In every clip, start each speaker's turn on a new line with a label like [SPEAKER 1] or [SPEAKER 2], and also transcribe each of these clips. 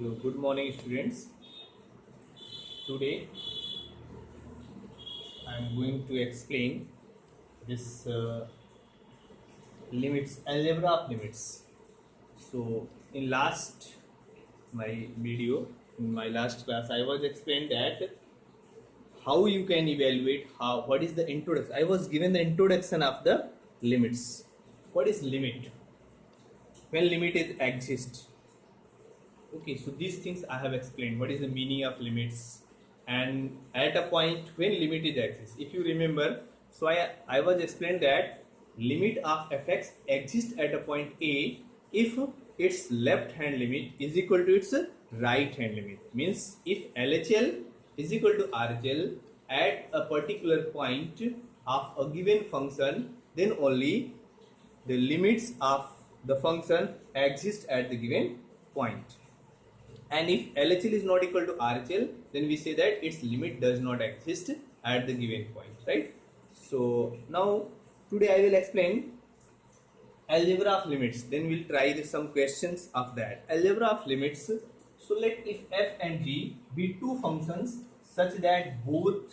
[SPEAKER 1] Hello, good morning, students. Today I am going to explain this limits, algebra of limits. So, in last my video, in my last class, I was explained that how you can evaluate what is the introduction. I was given the introduction of the limits. What is limit? When limit is exists. Okay, so these things I have explained. What is the meaning of limits? And at a point when limit is exists. If you remember, so I was explained that limit of fx exists at a point A if its left hand limit is equal to its right hand limit. Means if LHL is equal to RHL at a particular point of a given function, then only the limits of the function exist at the given point. And if LHL is not equal to RHL, then we say that its limit does not exist at the given point, right? So now today I will explain algebra of limits. Then we'll try some questions of that. Algebra of limits. So let if f and g be two functions such that both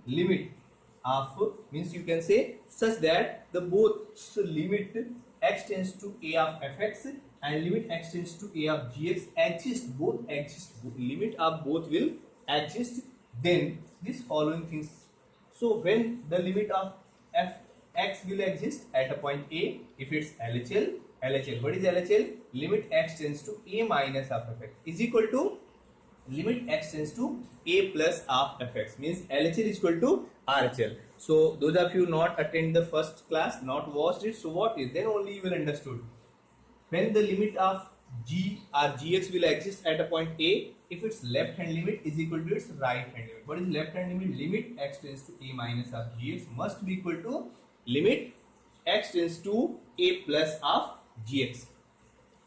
[SPEAKER 1] limit of means you can say such that the both limit x tends to a of fx and limit x tends to a of gx exist limit of both will exist, then these following things. So when the limit of x will exist at a point a, if it's LHL, what is LHL? Limit x tends to a minus of fx is equal to limit x tends to a plus of fx, means LHL is equal to RHL. So those of you not attend the first class, not watched it, so what is, then only you will understood. When the limit of g or gx will exist at a point a, if its left hand limit is equal to its right hand limit. What is left hand limit? Limit x tends to a minus of gx must be equal to limit x tends to a plus of gx.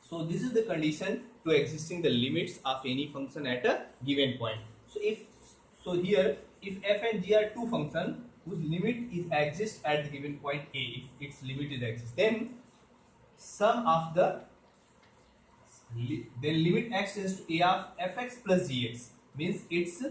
[SPEAKER 1] So this is the condition to existing the limits of any function at a given point. So here if f and g are two functions whose limit is exist at the given point a, if its limit is exist, then sum of the limit x tends to a of fx plus gx means its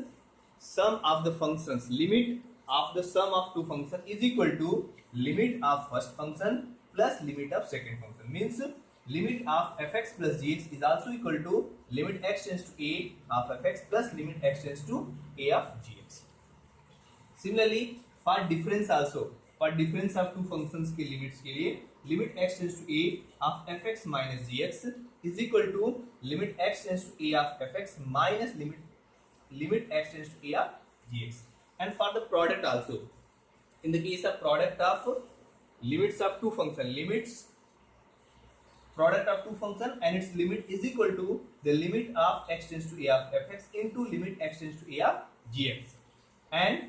[SPEAKER 1] sum of the functions, limit of the sum of two functions is equal to limit of first function plus limit of second function, means limit of fx plus gx is also equal to limit x tends to a of fx plus limit x tends to a of gx. Similarly for difference also, for difference of two functions के limits के लिए limit x tends to a of fx minus gx is equal to limit x tends to a of fx minus limit x tends to a of gx. And for the product also, in the case of product of limits of two function, product of two function and its limit is equal to the limit of x tends to a of fx into limit x tends to a of gx. And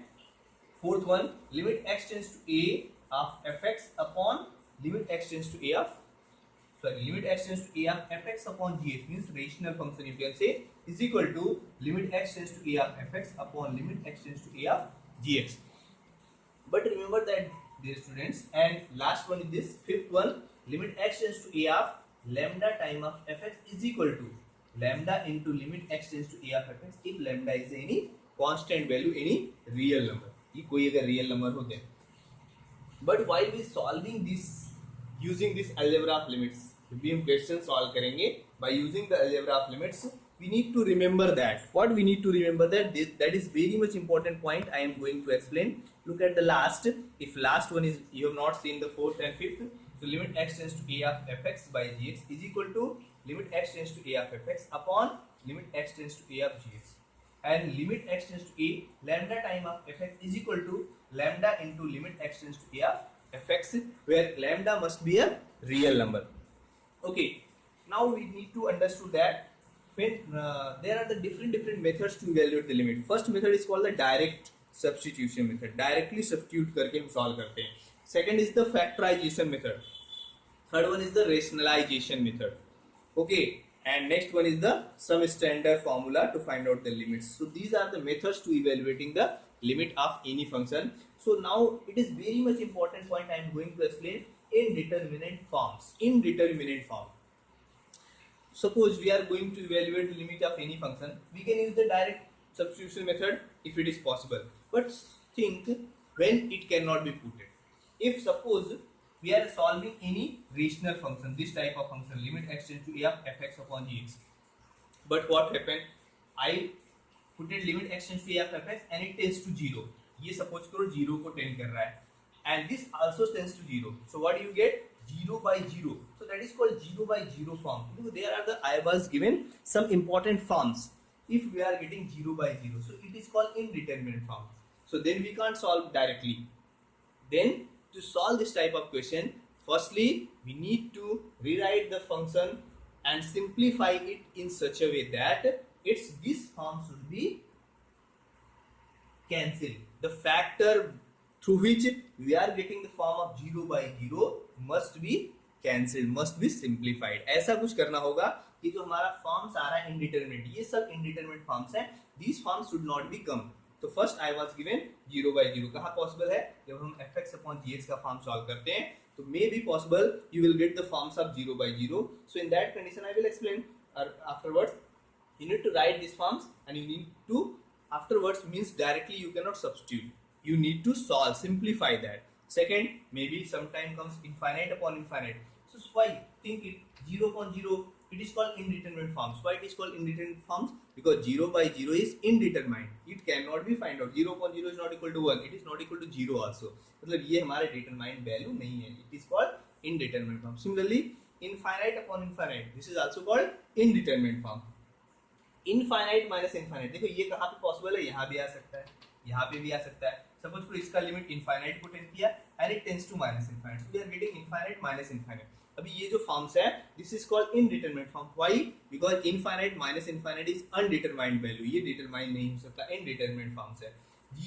[SPEAKER 1] fourth one, limit x tends to a of fx upon limit x tends to a of limit x tends to a of fx upon gx, means rational function you can say, is equal to limit x tends to a of fx upon limit x tends to a of gx. But remember that, dear students, and last one is this fifth one, limit x tends to a of lambda time of fx is equal to lambda into limit x tends to a of fx if lambda is any constant value, any real number, ये कोई अगर real number होते हैं. But while we solving this using this algebra of limits, भी हम question solve करेंगे by using the algebra of limits, we need to remember that. What we need to remember that is very much important point I am going to explain. Look at the last. If last one is you have not seen the fourth and fifth, so limit x tends to a of fx by gx is equal to limit x tends to a of fx upon limit x tends to a of gx. And limit x tends to a lambda time of fx is equal to lambda into limit x tends to a of fx, where lambda must be a real number. Okay, now we need to understand that when there are the different methods to evaluate the limit. First method is called the direct substitution method, directly substitute करके हम solve करते हैं. Second is the factorization method. Third one is the rationalization method. Okay, and next one is the some standard formula to find out the limits. So these are the methods to evaluating the limit of any function. So now it is very much important point I am going to explain, indeterminate forms. Indeterminate form. suppose we are going to evaluate the limit of any function, we can use the direct substitution method if it is possible. But think when it cannot be put it. If suppose we are solving any rational function, this type of function, limit x tends to a of fx upon gx. But what happened? I put it limit x tends to a of fx and it tends to 0. ये suppose करो 0 को 10 कर रहा है, and this also tends to 0. So what do you get? 0 by 0. So that is called 0 by 0 form. There are I was given some important forms. If we are getting 0 by 0, so it is called indeterminate form. So then we can't solve directly. Then to solve this type of question, firstly we need to rewrite the function and simplify it in such a way that its this form should be cancelled. The factor through which we are getting the form of 0 by 0 must be cancelled, must be simplified. ऐसा कुछ करना होगा कि जो हमारा forms आ रहा है indeterminate, ये सब इंडिटरमिनेट फॉर्म्स हैं, these forms should not be come. तो first I was given 0 by 0 कहाँ पॉसिबल है? जब हम fx upon gx का फॉर्म सॉल्व करते हैं तो may be possible you will get the forms of 0 by 0. So in that condition I will explain afterwards. You need to write these forms and you need to afterwards means directly you cannot substitute. You need to solve, simplify that. Second, maybe sometime comes infinite upon infinite. So why think it 0 upon 0? It is called indeterminate forms. Why it is called indeterminate forms? Because 0 by 0 is indeterminate. It cannot be find out. 0 upon 0 is not equal to 1. It is not equal to 0 also. मतलब ये हमारा determined value नहीं है. It is called indeterminate form. Similarly, infinite upon infinite. This is also called indeterminate form. Infinite minus infinite. देखो ये कहाँ पे possible है? यहाँ भी आ सकता है, यहाँ पे भी आ सकता है. Suppose को इसका लिमिट infinite को टेंड किया and it tends to minus infinite. So we are getting infinite minus infinite. अभी ये जो फॉर्म्स है, this is called indeterminate form. Why? Because infinite minus infinite is undetermined value. ये determined नहीं हो सकता, indeterminate forms है.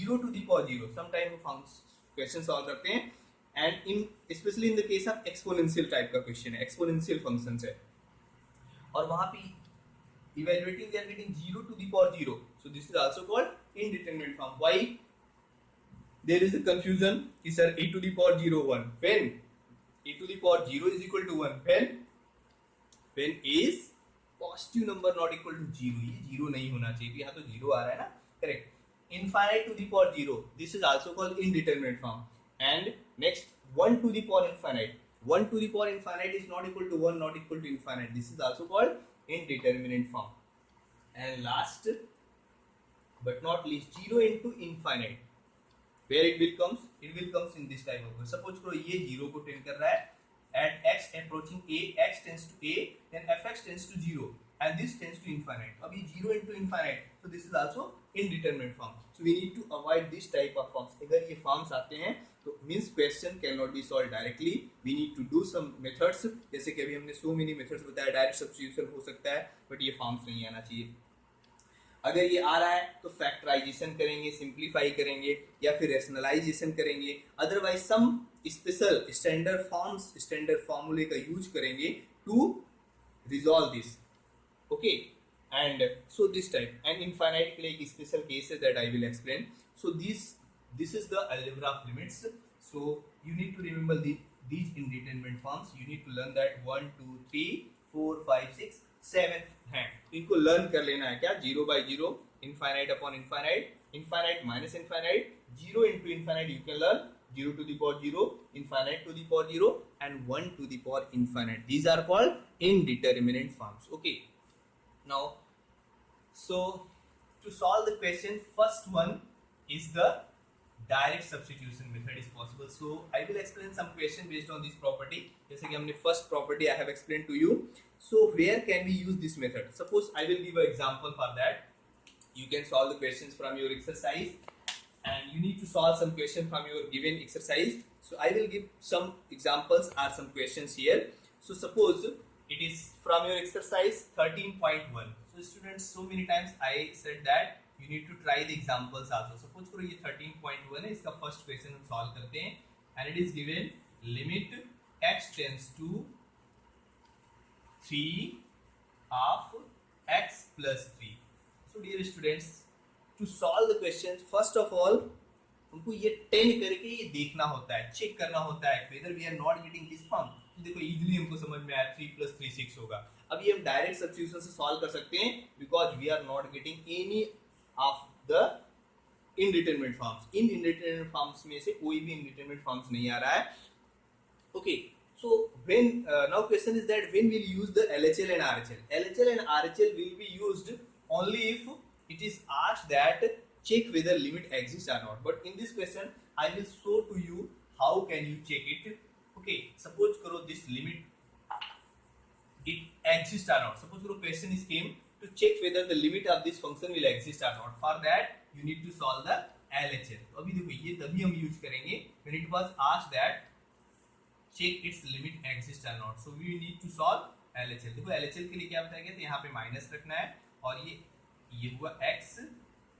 [SPEAKER 1] 0 to the power 0. Sometime forms question solve करते हैं and in especially in the case of exponential type का question है, exponential functions है और वहाँ पे evaluating they are getting 0 to the power 0. So this is also called indeterminate form. Why? There is a confusion. Is sir e to the power 0 1 when e to the power 0 is equal to 1 when is positive number not equal to 0. ये 0 नहीं होना चाहिए, यहाँ तो 0 आ रहा है ना, correct. Infinite to the power 0. This is also called indeterminate form. And next 1 to the power infinite. 1 to the power infinite is not equal to 1, not equal to infinite. This is also called indeterminate form. And last but not least 0 into infinite. Where it will comes? It will comes in this type of. Suppose करो ये 0 को tend कर रहा है at x approaching a, x tends to a, then fx tends to 0 and this tends to infinite. अब ये 0 into infinite, so this is also indeterminate form. So we need to avoid this type of forms. अगर ये forms आते हैं तो means question cannot be solved directly. We need to do some methods. जैसे कि अभी हमने so many methods बताया, direct substitution हो सकता है, but ये forms नहीं आना चाहिए. अगर ये आ रहा है तो फैक्टराइजेशन करेंगे, सिंप्लीफाई करेंगे या फिर रैशनलाइजेशन करेंगे. Otherwise some special standard forms, standard फॉर्मूले का यूज करेंगे to resolve this. Okay, and so this type and infinite के लिए एक स्पेशल केस है that I will explain. So this is the algebra of limits. So you need to remember these indeterminate forms. You need to learn that 1 2 3 4 5 6 7 हैं, इनको learn कर लेना है. क्या? 0 by 0, infinite upon infinite, infinite minus infinite, 0 into infinite you can learn, 0 to the power 0, infinite to the power 0 and 1 to the power infinite. These are called indeterminate forms. Okay, now so to solve the question, first one is the direct substitution method is possible. So I will explain some question based on this property. जैसे कि हमने first property I have explained to you. So where can we use this method? Suppose I will give an example for that. You can solve the questions from your exercise and you need to solve some question from your given exercise. So I will give some examples or some questions here. So suppose it is from your exercise 13.1. So students, so many times I said that you need to try the examples also. Suppose करो ये 13.1 है, इसका first question हम solve करते हैं and it is given limit x tends to 3 of x plus 3. So dear students, to solve the question, first of all हमको ये tend करके ये देखना होता है, चेक करना होता है whether we are not getting this form. देखो इजीली हमको समझ में आया 3 + 3 6 होगा। अब ये हम डायरेक्ट सब्स्टिट्यूशन से सॉल्व कर सकते हैं because we are not getting any of the indeterminate forms. इन इनडिटरमिनेट फॉर्म्स में से कोई भी इनडिटरमिनेट फॉर्म्स नहीं आ रहा है। Okay, so when now question is that when we'll use the LHL and RHL? LHL and RHL will be used only if it is asked that check whether limit exists or not. But in this question, I will show to you how can you check it. Okay, suppose karo this limit it exists or not. Suppose karo question is came to check whether the limit of this function will exist or not. For that, you need to solve the LHL. तो अभी देखो ये तभी हम use करेंगे when it was asked that check its limit exist or not. So we need to solve LHL. देखो LHL के लिए क्या बताया गया था, यहाँ पे माइनस रखना है और ये हुआ x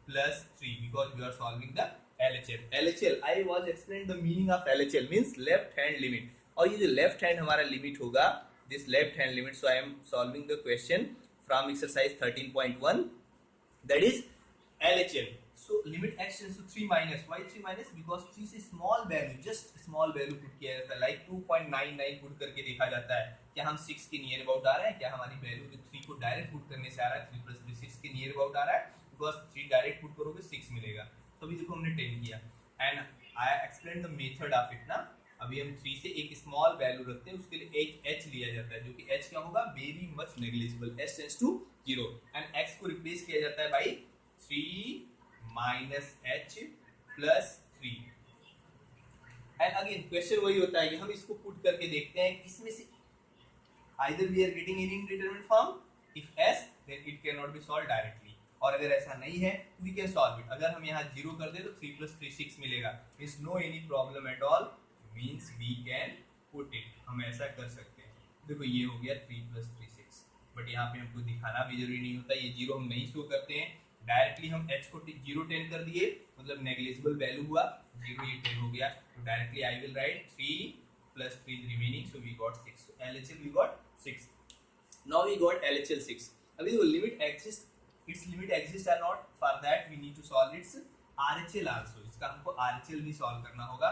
[SPEAKER 1] plus 3 because we are solving the LHL. LHL I was explaining the meaning of LHL means left hand limit. और ये जो left hand हमारा limit होगा, this left hand limit. So I am solving the question from exercise 13.1, that is LHL. So limit x tends to 3 minus. Why 3 minus? Because 3 से small value, just small value put किया जाता है, like 2.99 put करके देखा जाता है क्या हम 6 के नियर अबाउट आ रहा है, क्या हमारी वैल्यू जो 3 को डायरेक्ट पुट करने से आ रहा है, 3 + 3 6 के नियर अबाउट आ रहा है, बिकॉज 3 डायरेक्ट पुट करोगे 6 मिलेगा। तो अभी देखो हमने 10 किया and I explain the method of it ना। अभी हम 3 से एक स्मॉल वैल्यू रखते हैं, उसके लिए h लिया जाता है, जो कि h क्या होगा, very much negligible, h tends to 0 and x को रिप्लेस किया जाता है by 3 minus h plus 3 and again question वही होता है कि हम इसको पुट करके देखते हैं इसमें से either we are getting any indeterminate form, if s then it cannot be solved directly, और अगर ऐसा नहीं है we can solve it। अगर हम यहाँ 0 कर दे तो 3 + 3 6 मिलेगा, is no any problem at all, means we can put it, हम ऐसा कर सकते हैं। देखो ये हो गया 3 + 3 6, बट यहाँ पे हमको दिखाना भी जरूरी नहीं होता, ये 0 हम नहीं शो करते हैं, डायरेक्टली हम h को 0 10 कर दिए, मतलब नेग्लिजिबल वैल्यू हुआ 0, ये 10 हो गया, तो directly I will write 3 + 3 remaining, so we got 6। So LHL we got 6। Now we got LHL 6। अभी देखो limit exist, it's limit exist or not, for that we need to solve it's RHL also. इसका हमको RHL भी solve करना होगा,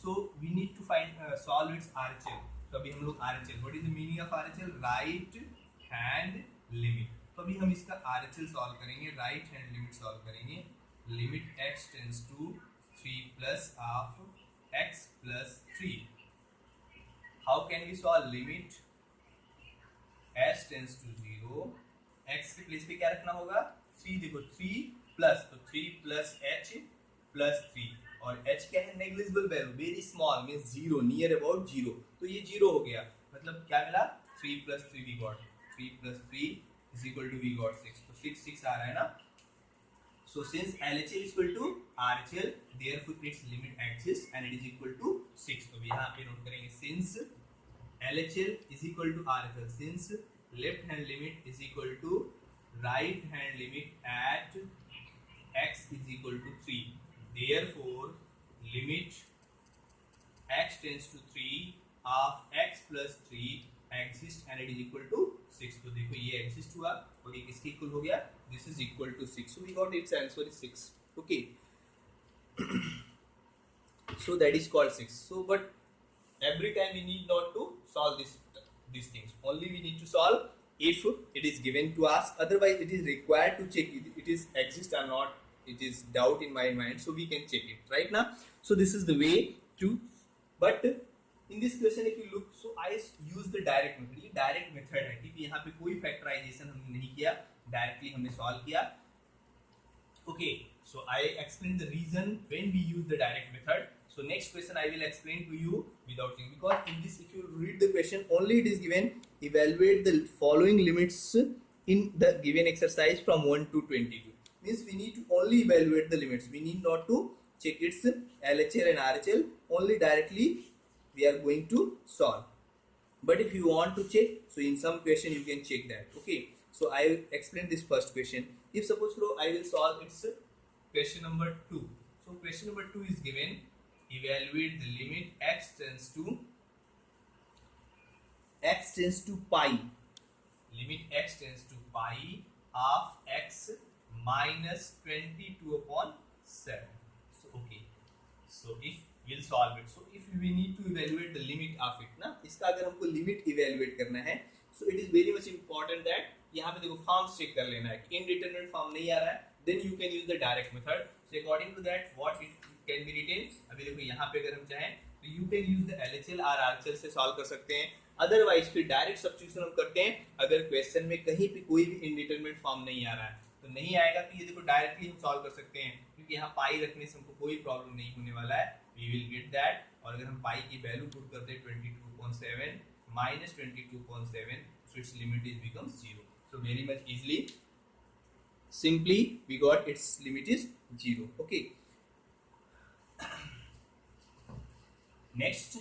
[SPEAKER 1] so we need to find solve it's RHL। तो अभी हम लोग RHL, what is the meaning of RHL, right hand limit. तो अभी हम इसका RHL सॉल्व करेंगे, राइट हैंड लिमिट सॉल्व करेंगे, limit x tends to 3 plus of x plus 3। How can we solve limit s tends to 0, x के place पे क्या रखना होगा 3, देखो 3 प्लस, तो 3 प्लस h प्लस 3, और h क्या है, negligible value, very small means 0, near about 0, तो ये 0 हो गया, मतलब क्या मिला 3 + 3 we got 3 + 3 is equal to we got 6, तो 6 6 आ रहा है ना। So since LHL is equal to RHL, therefore its limit exists and it is equal to 6। तो यहाँ पे नोट करेंगे since LHL is equal to RHL, since left hand limit is equal to right hand limit at x is equal to 3, therefore limit x tends to 3 of x plus 3 exist and it is equal to 6। तो देखो ये exist हुआ और ये किसके equal हो गया, this is equal to 6, so we got its answer is 6। okay so that is called 6। so but every time we need not to solve these things, only we need to solve if it is given to us, otherwise it is required to check it is exist or not, it is doubt in my mind, so we can check it right now। so this is the way to, but in this question if you look, so I use the direct method। ये direct method है, ठीक है, यहाँ पे कोई factorization हमने नहीं किया, directly हमने solve किया। okay so I explain the reason when we use the direct method। so next question I will explain to you without thinking, because in this if you read the question only it is given evaluate the following limits in the given exercise from 1 to 22, means we need to only evaluate the limits, we need not to check its LHL and RHL, only directly we are going to solve। but if you want to check, so in some question you can check that। okay so I will explain this first question। if suppose I will solve its question number 2, so question number 2 is given evaluate the limit x tends to pi, limit x tends to pi of x minus 22/7। so okay so if we'll solve it. So if we need to evaluate the limit of it ना, इसका अगर हमको limit evaluate करना है, so it is very much important that यहाँ पे देखो forms check कर लेना है कि इनडिटरमिनेट फॉर्म नहीं आ रहा है, then you can use the direct method. So according to that what it can be written, अभी देखो यहाँ पे अगर हम चाहें तो you can use the LHL और RHL से सॉल्व कर सकते हैं, अदरवाइज फिर डायरेक्ट सब्स्टिट्यूशन हम करते हैं अगर क्वेश्चन में कहीं भी कोई भी इनडिटरमिनेट फॉर्म नहीं आ रहा है तो नहीं आएगा तो ये देखो डायरेक्टली हम सॉल्व कर सकते हैं क्योंकि यहाँ पाई रखने से हमको कोई प्रॉब्लम नहीं होने वाला है, वी विल गेट दैट। और अगर हम पाई की वैल्यू पुट करते हैं 22.7 minus 22.7, so its limit is becomes 0. So very much easily, simply we got its limit is 0. Okay. Next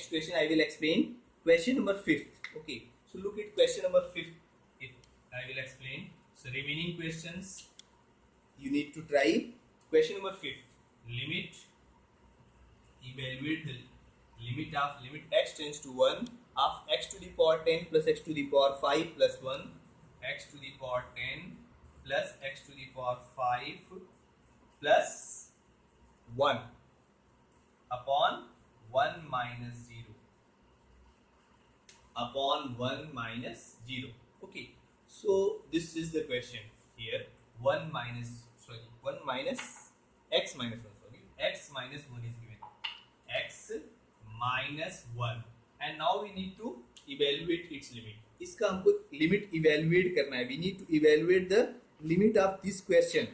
[SPEAKER 1] question I will explain. Question number 5th. Okay. So look at question number 5th. I will explain. So remaining questions you need to try. Question number 5th. Limit. Evaluate the limit of limit x tends to 1 of x to the power 10 plus x to the power 5 plus 1, x to the power 10 plus x to the power 5 plus 1 upon 1 minus 0 upon 1 minus 0. Okay, so this is the question here. 1 minus x minus 1, sorry, x minus 1 is given, x minus 1, and now we need to evaluate its limit. इसका हमको limit evaluate करना है, we need to evaluate the limit of this question,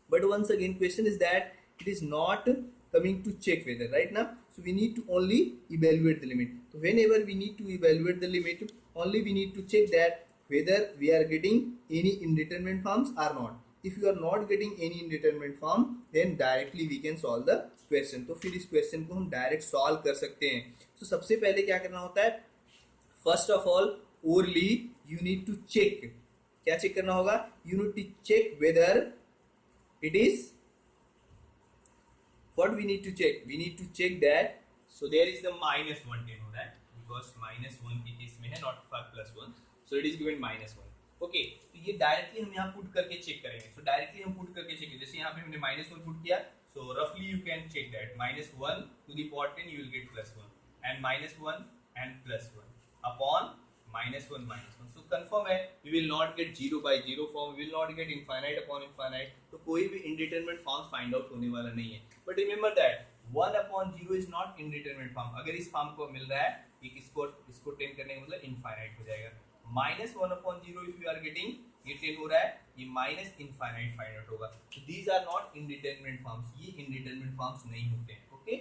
[SPEAKER 1] but once again question is that it is not coming to check whether, right now, so we need to only evaluate the limit. So whenever we need to evaluate the limit, only we need to check that whether we are getting any indeterminate forms or not. If you are not getting any indeterminate form, then directly we can solve the question. तो फिर इस question को हम direct solve कर सकते हैं. तो सबसे पहले क्या करना होता है, first of all orally you need to check. क्या चेक करना होगा, you need to check whether it is, what we need to check, we need to check that, so there is the minus 1 10 हो रहा है because minus 1 के case में है, not plus 1, so it is given minus 1. Okay, तो ये directly हम यहाँ पुट करके चेक करेंगे. सो डायरेक्टली हम पुट करके चेक, जैसे यहाँ पे हमने माइनस 1 पुट किया, सो रफली you can check that minus 1 to the power 10 you will get plus 1 and minus 1 and plus 1 upon minus 1 minus 1. So confirm है we will not get 0 by 0 form, we will not get infinite upon infinite, तो कोई भी indeterminate form find out होने वाला नहीं है. But remember that 1 upon 0 is not indeterminate form. अगर इस फॉर्म को मिल रहा है कि इसको 10 करने का मतलब इनफाइनाइट हो जाएगा. Minus 1 upon 0 if you are getting, ये 10 हो रहा है, ये माइनस इनफाइनाइट फाइंड आउट होगा. तो these are not indeterminate forms, ये इनडिटरमिनेट फॉर्म्स नहीं होते हैं. Okay,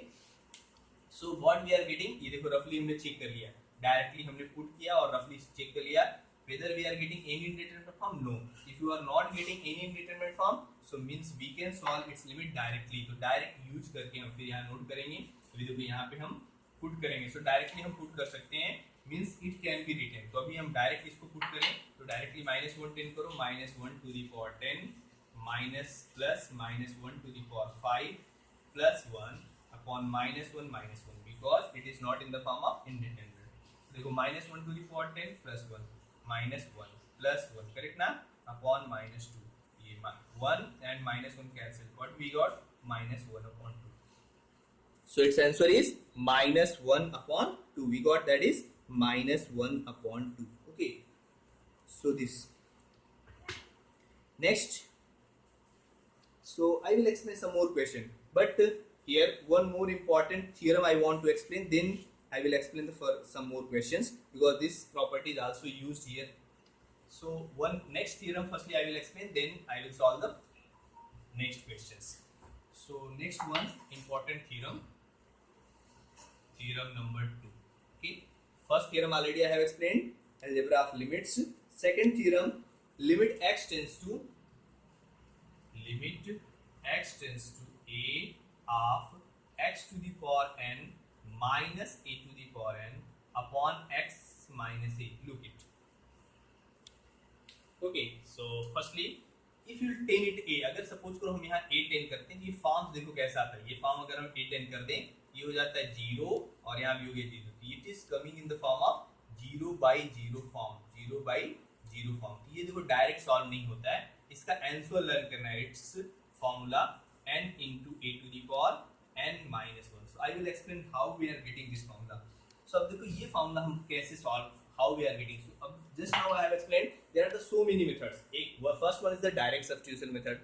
[SPEAKER 1] so what we are getting, ये देखो रफली हमने चेक कर लिया, डायरेक्टली हमने पुट किया और रफली चेक कर लिया whether we are getting any indeterminate form. No, if you are not getting any indeterminate form, so means we can solve its limit directly. तो डायरेक्ट यूज करके हम फिर यहाँ नोट करेंगे, तो देखो यहाँ पे हम पुट करेंगे, सो डायरेक्टली हम पुट कर सकते हैं, means it can be written. तो अभी हम डायरेक्ट इसको पुट करें, तो डायरेक्टली माइनस 1 10 करो, minus 1 to the power 10 minus plus minus 1 to the power 5 plus 1 upon minus 1 because it is not in the form of indeterminate. देखो minus 1 to the power 10 plus 1 minus 1 plus 1, correct ना, upon minus 2, ये 1 and minus 1 cancel, what we got minus 1 upon 2. So its answer is minus 1 upon 2. We got that is minus 1 upon 2. Okay. So this. Next. So I will explain some more question. But here one more important theorem I want to explain. Then I will explain some more questions because this property is also used here. So one next theorem firstly I will explain. Then I will solve the next questions. So next one important theorem. Theorem number 2. Okay, first theorem already I have explained, algebra of limits. Second theorem, limit x tends to a of x to the power n minus a to the power n upon x minus a. Look it. Okay, so firstly if you tan it a, अगर suppose करो हम यहाँ a tan करते हैं, ये form देखो कैसा आता है. ये फॉर्म अगर हम a tan कर दें, ये हो जाता है 0 और यहाँ भी हो गया 0. It is coming in the form of 0 by 0 form, 0 by 0 form. ये देखो डायरेक्ट सॉल्व नहीं होता है, इसका आंसर लर्न करना है. It's formula n into a to the power n minus 1. So I will explain how we are getting this formula. So अब देखो ये formula हम कैसे solve, how we are getting. So अब just now I have explained there are the so many methods. एक first one is the direct substitution method,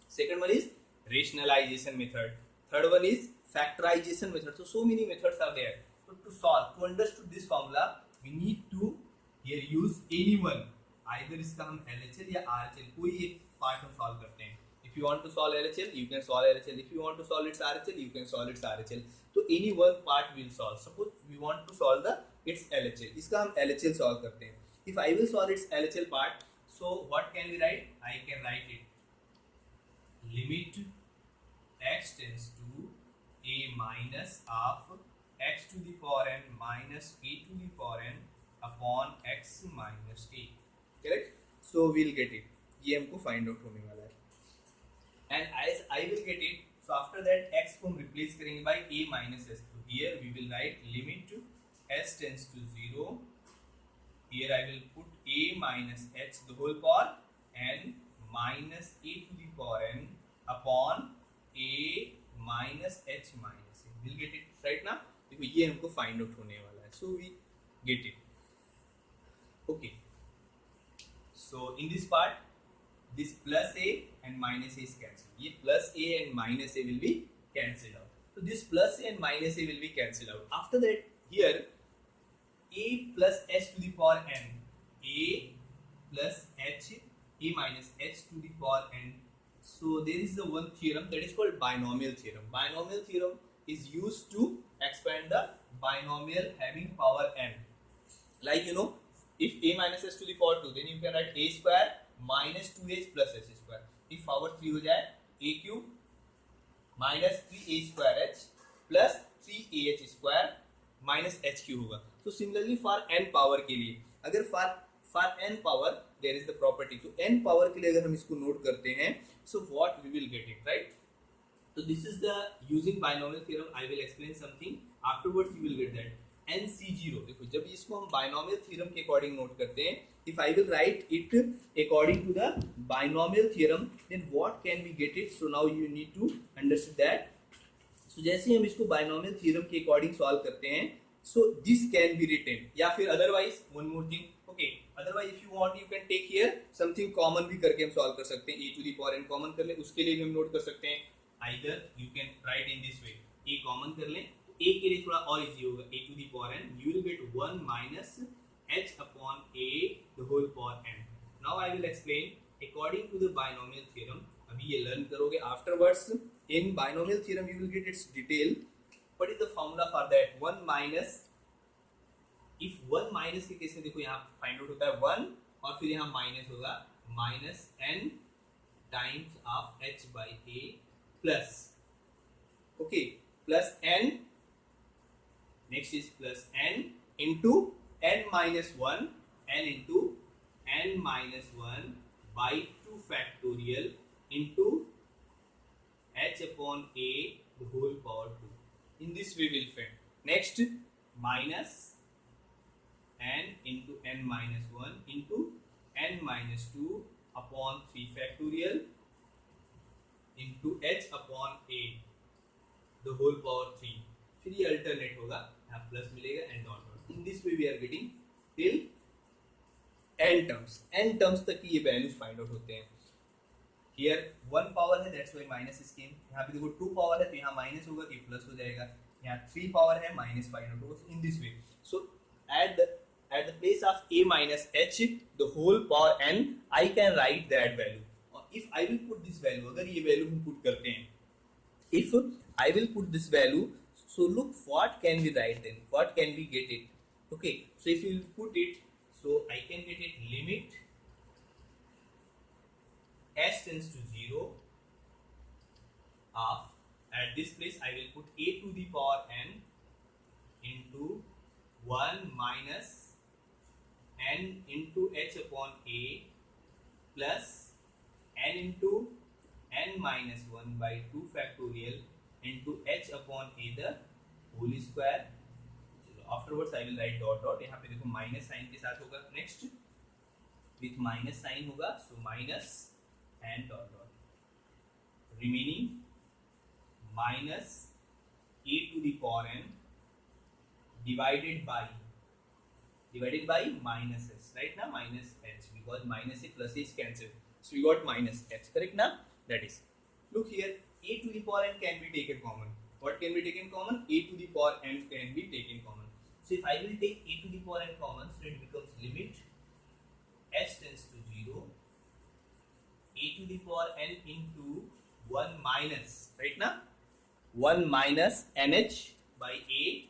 [SPEAKER 1] second one is rationalization method, third one is factorization method. So many methods are there. So to solve, to understand this formula, we need to here use any one. Either इसका हम LHL या RHL कोई एक part हम solve करते हैं. If you want to solve LHL, you can solve LHL. If you want to solve its RHL, you can solve its RHL. तो any one part will solve. Suppose we want to solve the its LHL. इसका हम LHL solve करते हैं. If I will solve its LHL part, so what can we write? I can write it limit x tends to a minus of x to the power n minus a to the power n upon x minus a. Correct? So we'll get it. ये हमको find out होने वाला है. And as I will get it, so after that x को हम replace करेंगे by a minus s. So here we will write limit s tends to 0. Here I will put a minus h the whole power n minus a to the power n upon a minus h minus a. We'll get it right now. देखो ये हमको find out होने वाला है. So we get it. Okay. So in this part, this plus a and minus a is cancelled. ये plus a and minus a will be cancelled out. So this plus a and minus a will be cancelled out. After that, here a plus h to the power n, a plus h, a minus h to the power n. So there is the one theorem that is called binomial theorem. Binomial theorem is used to expand the binomial having power n. Like you know, if a minus h to the power 2, then you can write a square minus 2h plus h square. If power 3 हो जाए a cube minus 3a square h plus 3ah square minus h cube होगा. So similarly for n power के लिए, अगर for n power there is the property, तो n power के लिए अगर हम इसको नोट करते हैं, so what we will get it, right? So this is the using binomial theorem. I will explain something afterwards. You will get that. NC0, देखो जब इसको हम binomial theorem के according नोट करते हैं, if I will write it according to the binomial theorem, then what can we get it? So now you need to understand that. So जैसे हम इसको binomial theorem के according solve करते हैं, so this can be written, या फिर otherwise one more thing, okay, otherwise if you want you can take here something common भी करके हम solve कर सकते हैं. a to the power n common कर लें, उसके लिए भी हम नोट कर सकते हैं. Either you can write in this way, a common कर लें, a के लिए थोड़ा और इजी होगा, a to the power n, you will get 1 minus h upon a the whole power n. Now I will explain according to the binomial theorem. अभी ये learn करोगे afterwards. In binomial theorem you will get its detail. What is the formula for that? 1 minus, if 1 minus के case में देखो यहाँ find out होता है 1 और फिर यहाँ minus होगा minus n times of h by a plus, okay, plus n. Next is plus n into n minus 1, n into n minus 1 by 2 factorial into h upon a the whole power 2. In this way we will find. Next, minus n into n minus 1 into n minus 2 upon 3 factorial into h upon a the whole power 3. फिर ये alternate होगा, यहाँ plus मिलेगा and dot dot. In this way we are getting till n terms तक की ये values find out होते हैं. हियर 1 पावर है, that's why minus is came. यहाँ पे देखो 2 पावर है तो यहाँ माइनस होगा तो ये प्लस हो जाएगा. यहाँ 3 पावर है, माइनस फाइंड आउट होगा. इन this way, so at the place of a minus h the whole power n, I can write that value. और if I will put this value, अगर ये वैल्यू हम put करते हैं, if I will put this value, so look what can we write then, what can we get it. Okay, so if you put it, so I can get it limit s tends to 0 of, at this place I will put a to the power n into 1 minus n into h upon a plus n into n minus 1 by 2 factorial into h upon a the whole square. Afterwards I will write dot dot. यहाँ पे देखो minus sign के साथ होगा. Next with minus sign होगा, so minus and dot dot. Remaining minus a to the power n divided by minus h, right now minus h, because minus a plus a is cancelled, so we got minus h, correct now? That is, look here, a to the power n can be taken common. What can be taken common? A to the power n can be taken common. So if I will take a to the power n common, so it becomes limit h tends to 0, a to the power n into 1 minus, right now, 1 minus nh by a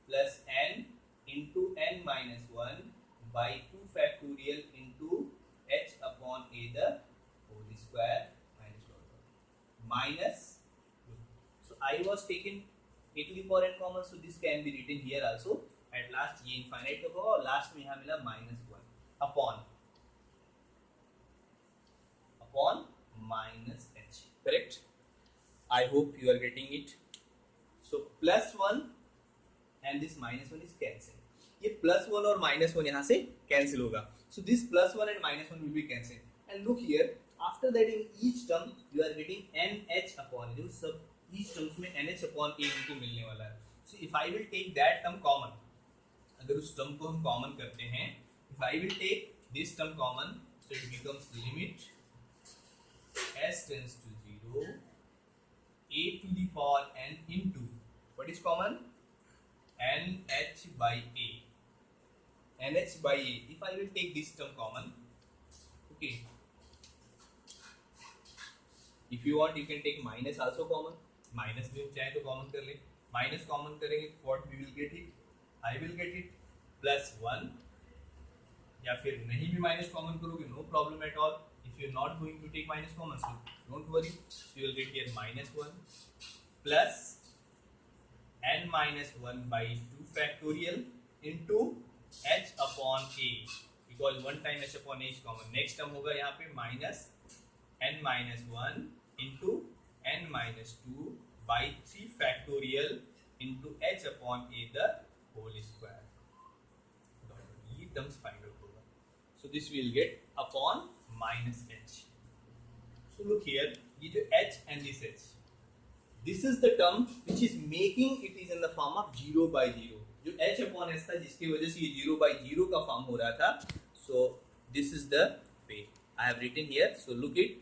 [SPEAKER 1] plus n into n minus 1 by 2 factorial into h upon a the whole square minus, so I was taking a to the power n common, so this can be written here also. At last ये infinite होगा और last में यहाँ मिला -1 upon minus h, correct? I hope you are getting it. So +1 and this -1 is cancelled. ये +1 और -1 यहाँ से cancel होगा. So this +1 and -1 will be cancelled. And look here, after that in each term you are getting nh upon a, सब each terms में nh upon a इनको मिलने वाला है. So if I will take that term common, अगर उस term को हम common करते हैं, if I will take this term common, so it becomes limit s tends to 0, a to the power n into, what is common? nh by a. nh by a. If I will take this term common, okay. If you want, you can take minus also common. Minus भी चाहे तो common कर ले. Minus common करेंगे, what we will get it? I will get it +1. या फिर नहीं भी minus common करोगे, no problem at all. If you are not going to take minus common, so don't worry. You will get here -1 plus n minus 1 by 2 factorial into h upon a, because one time h upon a is common. Next term होगा यहाँ पे minus n minus 1 into n minus 2 by 3 factorial into h upon a the whole square. ये terms find out होगा. So this we will get upon minus h. So look here, ये जो h and this h, this is the term which is making it is in the form of 0 by 0. जो h upon s था जिसकी वजह से ये 0 by 0 का form हो रहा था. So this is the way I have written here. So look it,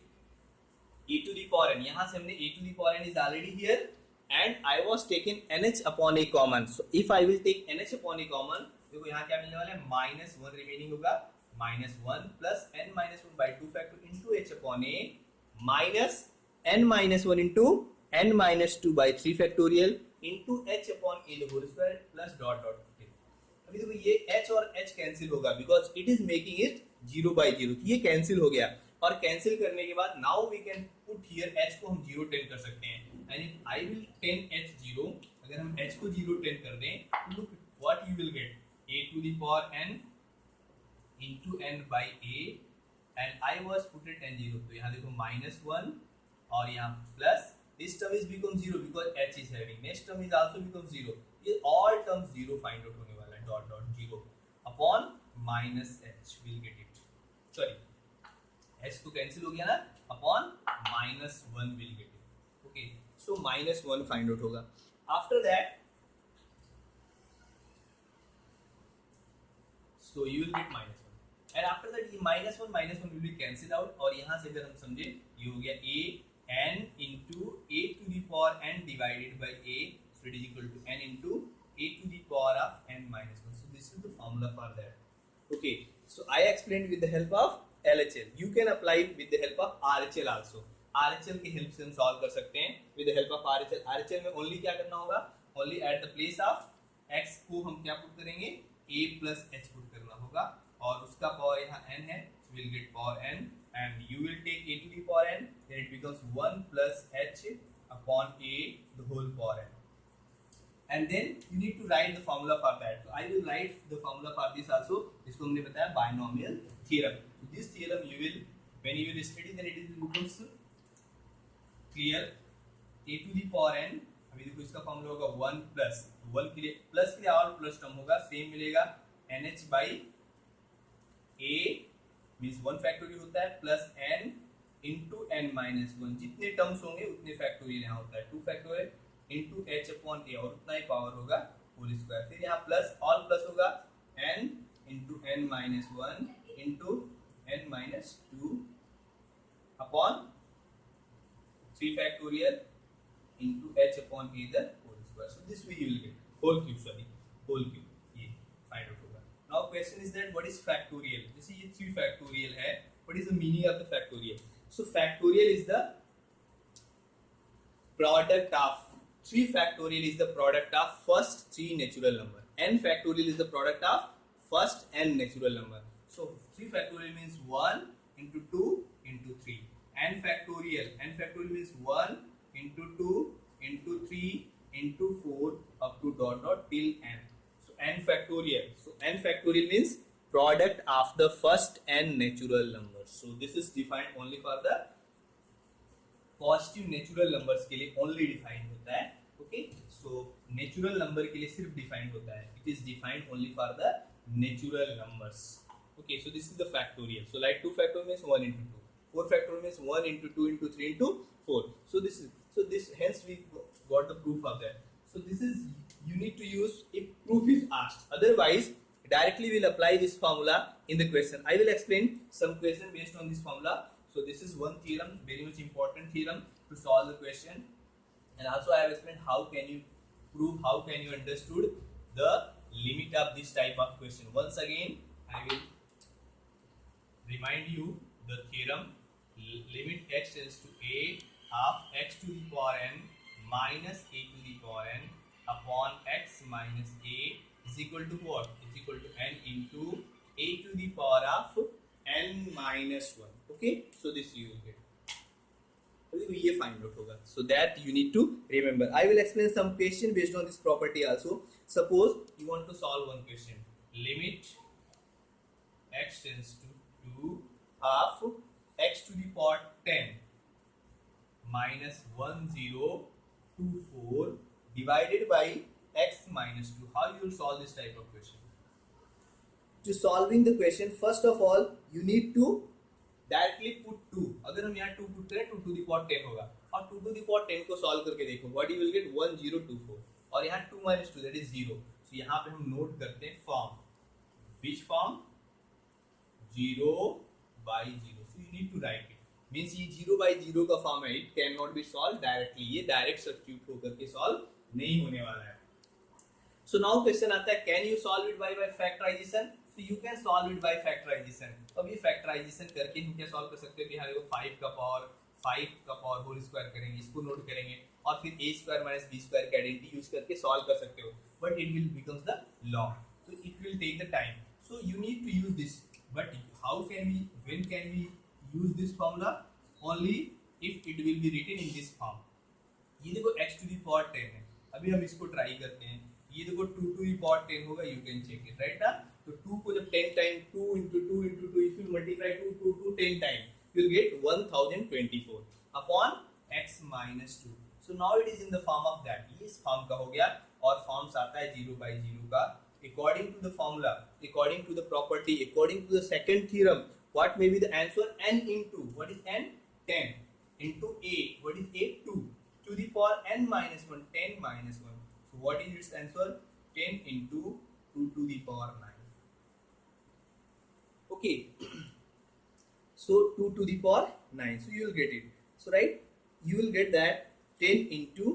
[SPEAKER 1] e to the power n, यहाँ से हमने e to the power n is already here and I was taking nh upon a common. So if I will take nh upon a common, देखो यहाँ क्या मिलने वाला है, -1 remaining होगा, -1 plus n minus 1 by 2 factor into h upon a minus n minus 1 into n minus 2 by 3 factorial into h upon a the whole square plus dot dot. अभी देखो ये h और h कैंसिल होगा because it is making it 0 by 0. ये cancel हो गया और cancel करने के बाद now we can put here h को हम 0 10 कर सकते हैं. And if I will 10 h 0, अगर हम h को 0 10 कर दें, look what you will get, a to the power n into n by a and I was put it n 0, तो यहाँ देखो -1 और यहाँ plus, this term is become 0 because h is having, next term is also become 0, ये all terms 0 find out होने वाला है, dot dot 0 upon minus h will get it, sorry h तो cancel हो गया ना, upon -1 will get it, okay. So -1 find out होगा. After that, so you will get -1 and after that ये -1 will be cancelled out और यहाँ से अगर हम समझे ये हो गया a n into a to the power n divided by a, so it is equal to n into a to the power of n minus 1. So this is the formula for that. Okay, so I explained with the help of LHL. You can apply with the help of RHL also. RHL की help से हम solve कर सकते हैं with the help of RHL. RHL में only क्या करना होगा, only at the place of x को हम क्या पुट करेंगे, a plus h पुट करना होगा और उसका पावर यहाँ n है, so we'll get power n and you will take a to the power n, then it becomes 1 plus h upon a the whole power n. And then you need to write the formula for that. So I will write the formula for this also. इसको हमने बताया binomial theorem. So this theorem you will, when you will study, then it becomes clear. A to the power n, अभी देखो इसका formula होगा 1 plus 1 के लिए plus के लिए और प्लस टर्म होगा, सेम मिलेगा nh by a means 1 factorial होता है plus n into n minus one, जितने टर्म्स होंगे उतने फैक्टोरियल यहाँ होता है, 2 factorial into h upon a, और उतना ही पावर होगा होल स्क्वायर। फिर यहाँ प्लस ऑल प्लस होगा n into n minus one into n minus two upon 3 factorial into h upon a the whole square. So this way you will get whole cube, sorry, whole cube. ये find out होगा. Now question is that what is factorial? जैसे ये 3 factorial है, what is the meaning of the factorial? So factorial is the product of 3 factorial is the product of first 3 natural number. N factorial is the product of first n natural number. So 3 factorial means 1 into 2 into 3. N factorial means 1 into 2 into 3 into 4 up to dot dot till n. So n factorial means product of the first n natural numbers. So this is defined only for the positive natural numbers के लिए only defined होता है. Okay, so natural number के लिए सिर्फ defined होता है. It is defined only for the natural numbers. Okay, so this is the factorial. So like 2 factorial means 1 into 2, 4 factorial means 1 into 2 into 3 into 4. So this hence we got the proof of that. So this is you need to use if proof is asked. Otherwise directly we'll apply this formula in the question. I will explain some question based on this formula. So this is one theorem, very much important theorem to solve the question. And also I have explained how can you prove, how can you understood the limit of this type of question. Once again I will remind you the theorem. Limit x tends to a of x to the power n minus a to the power n upon x minus a is equal to what? Is equal to n into a to the power of n minus 1. Okay, so this you will get. ये find out होगा. So that you need to remember. I will explain some question based on this property also. Suppose you want to solve one question. Limit x tends to 2 of x to the power 10 minus 1024 divided by x minus 2. How you will solve this type of question? To solving the question, first of all you need to directly put 2. अगर हम यहाँ 2 put करें 2 to the power 10 होगा, और 2 to the power 10 को solve करके देखो, what you will get 1024, और यहाँ 2 minus 2 that is 0. So यहाँ पे हम नोट करते हैं form. Which form? 0 by 0. So you need to write it. Means ये 0 by 0 का फॉर्म है. It cannot be solved directly. ये डायरेक्ट सब्स्टिट्यूट होकर के सॉल्व नहीं होने वाला है. So now क्वेश्चन आता है, can you solve it by factorization? So you can solve it by factorization. अब ये factorization करके हम क्या सॉल्व कर सकते हैं कि यहाँ देखो 5 का पावर होल स्क्वायर करेंगे, इसको नोट करेंगे, और फिर a square minus b square की आइडेंटिटी यूज करके सॉल्व कर सकते हो. But it will becomes the long, so it will take the time. So you need to use this. But how can we, when can we use this formula? Only if it will be written in this form. ये देखो x to the power 10 है. अभी हम इसको try करते हैं. ये देखो 2 to the power 10 होगा. You can check it, right ना? तो 2 को जब 10 time 2 into 2 into 2, if you multiply 2 10 time, you will get 1024 upon x minus 2. So now it is in the form of that. ये इस फॉर्म का हो गया, और फॉर्म्स आता है 0 by 0 का. According to the formula, according to the property, according to the second theorem, what may be the answer? N into, what is n? 10 into a, what is a? 2 to the power n minus 1, 10 minus 1. So what is its answer? 10 into 2 to the power 9. Okay, so 2 to the power 9. So you will get it. So right, you will get that 10 into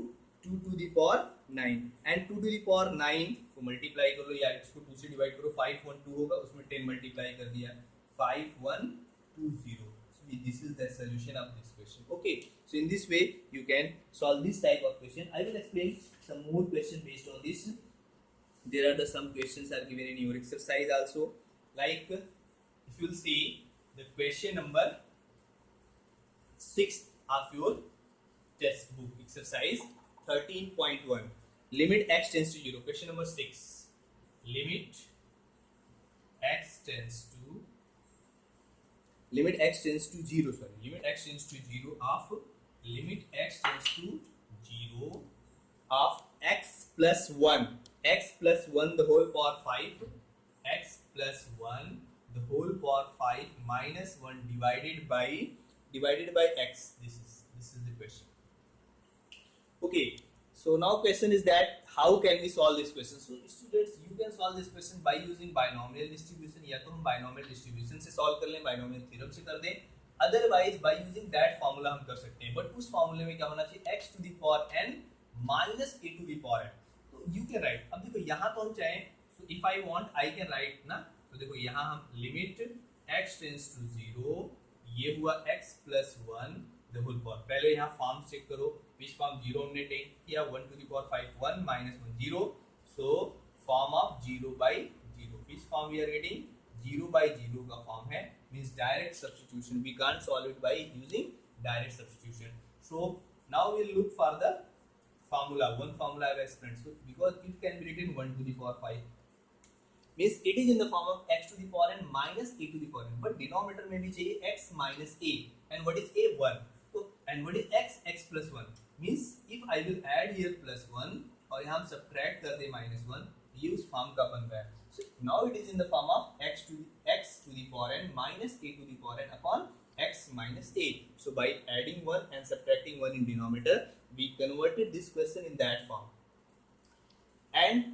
[SPEAKER 1] 2 to the power 9, and 2 to the power 9 को multiply करो, या इसको 2 से divide करो, 512 होगा, उसमें 10 multiply कर दिया, 5120. So this is the solution of this question. Okay, so in this way you can solve this type of question. I will explain some more question based on this. There are the some questions are given in your exercise also. Like if you will see the question number 6 of your textbook exercise 13.1, limit x tends to 0. Question number 6, limit x tends to 0, sorry, limit x tends to 0 of limit x tends to 0 of x plus 1 the whole power 5, x plus 1 the whole power 5 minus 1 divided by divided by x. This is the question. Okay, so now question is that how can we solve this question? So students, you can solve this question by using binomial distribution, या तो हम binomial distribution से solve कर लें, binomial theorem से कर दें, otherwise by using that formula हम कर सकते हैं. But उस formula में क्या होना चाहिए? x to the power n minus a to the power n. तो you can write. अब देखो यहाँ तो हम चाहें, so if I want I can write ना, तो देखो यहाँ हम limit x tends to 0, ये हुआ x plus 1 the whole power. पहले यहाँ फॉर्म चेक करो, which form 0 हमने टेक किया, 1 to the power 5 1 minus 1 0, so form of 0 by 0. which form we are getting? 0 by 0 का form है, means direct substitution. We can't solve it by using direct substitution. So now we'll look for the formula. One formula I have explained. So because it can be written 1 to the power 5, means it is in the form of x to the power n minus a to the power n, but denominator में भी चाहिए x minus a, and what is a? 1. So and what is x? x plus 1, means if I will add here plus 1 और यहाँ हम subtract कर दे minus 1, ये उस form का बन रहा है. So now it is in the form of x to the power n minus a to the power n upon x minus a. So by adding 1 and subtracting 1 in denominator, we converted this question in that form. And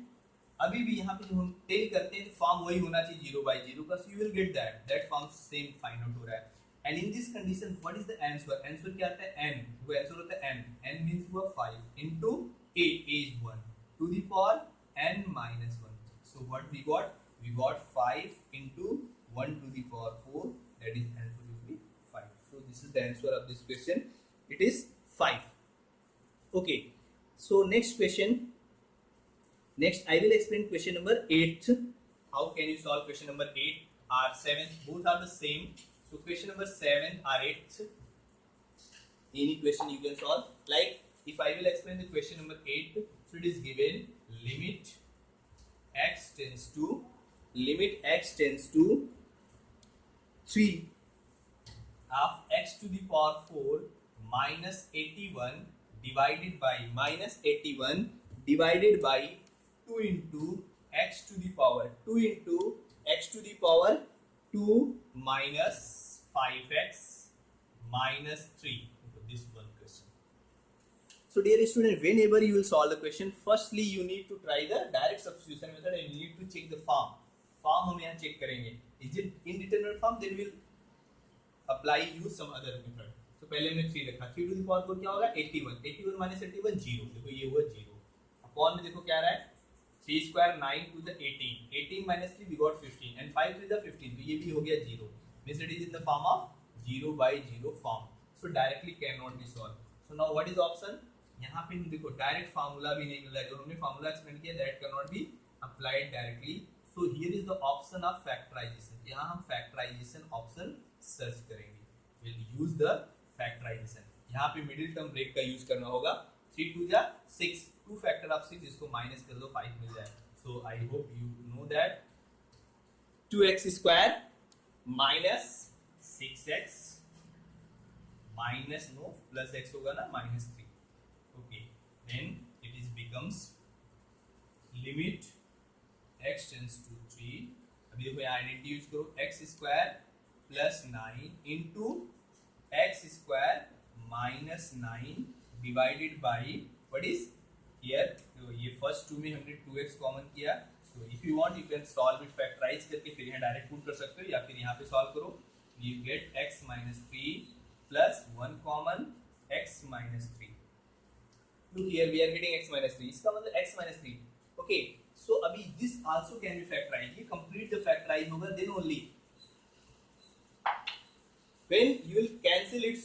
[SPEAKER 1] अभी भी यहाँ पे जो हम tell करते हैं तो form वही होना चाहिए 0 by 0 का, so you will get that form same find out हो रहा है. And in this condition what is the answer? Answer क्या आता है? n. वो आंसर होता है n means हुआ 5 into a is 1 to the power n minus 1. So what we got? We got 5 into 1 to the power 4, that is answer will be 5. So this is the answer of this question, it is 5. Okay, so next question. Next, I will explain question number 8. How can you solve question number 8 or 7? Both are the same. So question number 7 or 8, any question you can solve. Like if I will explain the question number 8, so it is given limit x tends to 3 of x to the power 4 minus 81 divided by 2 into x to the power 2 minus 5x minus 3. This one question. So dear student, whenever you will solve the question, firstly you need to try the direct substitution method and you need to check the form. Form हम यहाँ check करेंगे. Is it indeterminate form? Then we will apply use some other method. So पहले हमने 3 रखा, 3 to the power 4 क्या होगा? 81 minus 81 0. देखो ये हुआ 0. अपॉन में देखो क्या आ रहा है? 3 square 9 to the 18 minus 3 we got 15 and 5 to the 15, तो ये भी हो गया 0. Means it is in the form of 0 by 0 form. So directly cannot be solved. So now what is option? यहाँ पे देखो डायरेक्ट फार्मूला भी नहीं मिल रहा है, जो हमने फार्मूला एक्सप्लेन किया that can not be applied directly. So here is the option of factorization. यहाँ हम फैक्टराइजेशन ऑप्शन सर्च करेंगे. Will use the factorization. यहाँ पे मिडिल टर्म ब्रेक का यूज करना होगा. 3 2 जा 6, 2 फैक्टर ऑफ 6, इसको माइनस कर दो 5 मिल जाए. So I hope you know that 2x square minus 6x minus no plus x होगा ना minus 3. Okay, then it is becomes limit x tends to 3. अभी देखो यहाँ आइडेंटिटी यूज करो. x square plus 9 into x square minus 9 divided by what is here. तो ये first 2 में हमने 2x कॉमन किया. So if you want you can solve it factorize करके फिर यहाँ डायरेक्ट पुट कर सकते हो या फिर यहाँ पे सॉल्व करो. You get x minus 3 plus 1 common x minus 3. Look here, we are getting x minus 3. इसका मतलब x minus 3. Okay, so अभी this also can be factorized. ये complete the factorize होगा then only when you will cancel its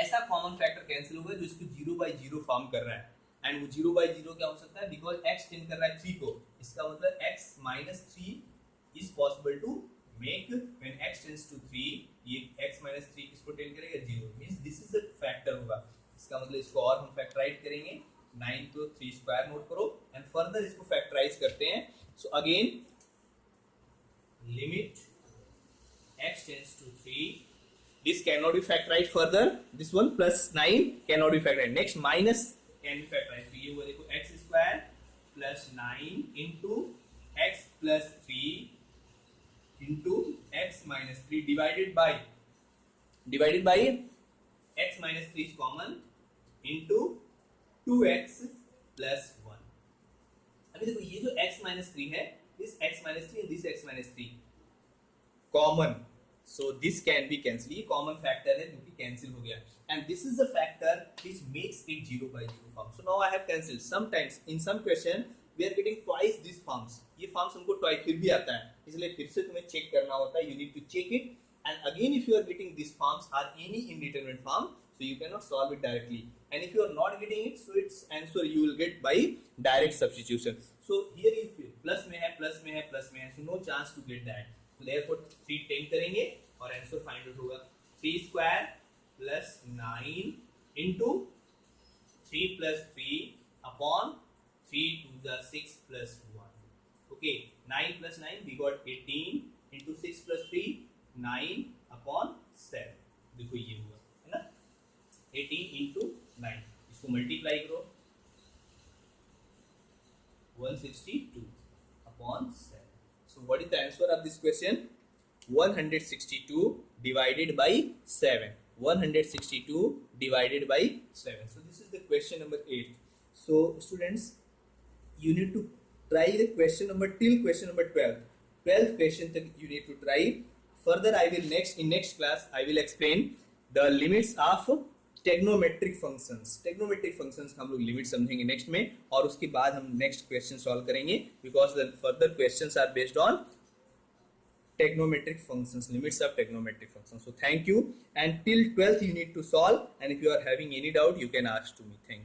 [SPEAKER 1] ऐसा common factor cancel होगा जो इसको 0 by 0 form कर रहा है. and वो 0 by 0 क्या हो सकता है? because x टेंड कर रहा है 3 को. इसका मतलब x minus 3 is possible to make when x tends to 3. ये x minus 3 किसको टेंड करेगा? 0. means this is the factor होगा. इसका मतलब इसको और हम फैक्टराइज करेंगे. 9 को 3 स्क्वायर नोट करो एंड फर्दर इसको फैक्टराइज करते हैं. So again limit x tends to 3. This can not be factorise further. This one plus 9 can not be factorise. Next minus can be factorise. तो ये हुआ देखो x square plus 9 into x plus 3 into x minus 3 divided by divided by x minus 3 is common into 2x plus 1. अभी देखो ये जो x minus 3 है, this x minus 3 and this x minus 3 common, so this can be cancelled. ये common factor है जो कि cancel हो गया, and this is the factor which makes it 0 by 0 form. So now I have cancelled. Sometimes in some question we are getting twice these forms. ये forms हमको twice फिर भी आता है, इसलिए फिर से तुम्हें check करना होता है. You need to check it, and again if you are getting these forms are any indeterminate form, so you cannot solve it directly. And if you are not getting it, so its answer you will get by direct substitution. So here if plus में है, plus में है, plus में है, so no chance to get that. So therefore 3 10 करेंगे और answer find out होगा 3 square plus 9 into 3 plus 3 upon 3 to the 6 plus 1. Okay, 9 plus 9 we got 18 into 6 plus 3 9 upon 7. देखो ये हुआ है ना 18 into 9, इसको मल्टीप्लाई करो 162 upon 7. So what is the answer of this question? 162 divided by 7. 162 divided by 7. So this is the question number 8. So students, you need to try the question number till question number 12. 12th question that you need to try. Further I will in next class I will explain the limits of trigonometric functions. Trigonometric functions हम लोग limit समझेंगे next में, और उसके बाद हम next question solve करेंगे, because the further questions are based on trigonometric functions, limits of trigonometric functions. So thank you, and till 12th you need to solve, and if you are having any doubt you can ask to me. Thank you.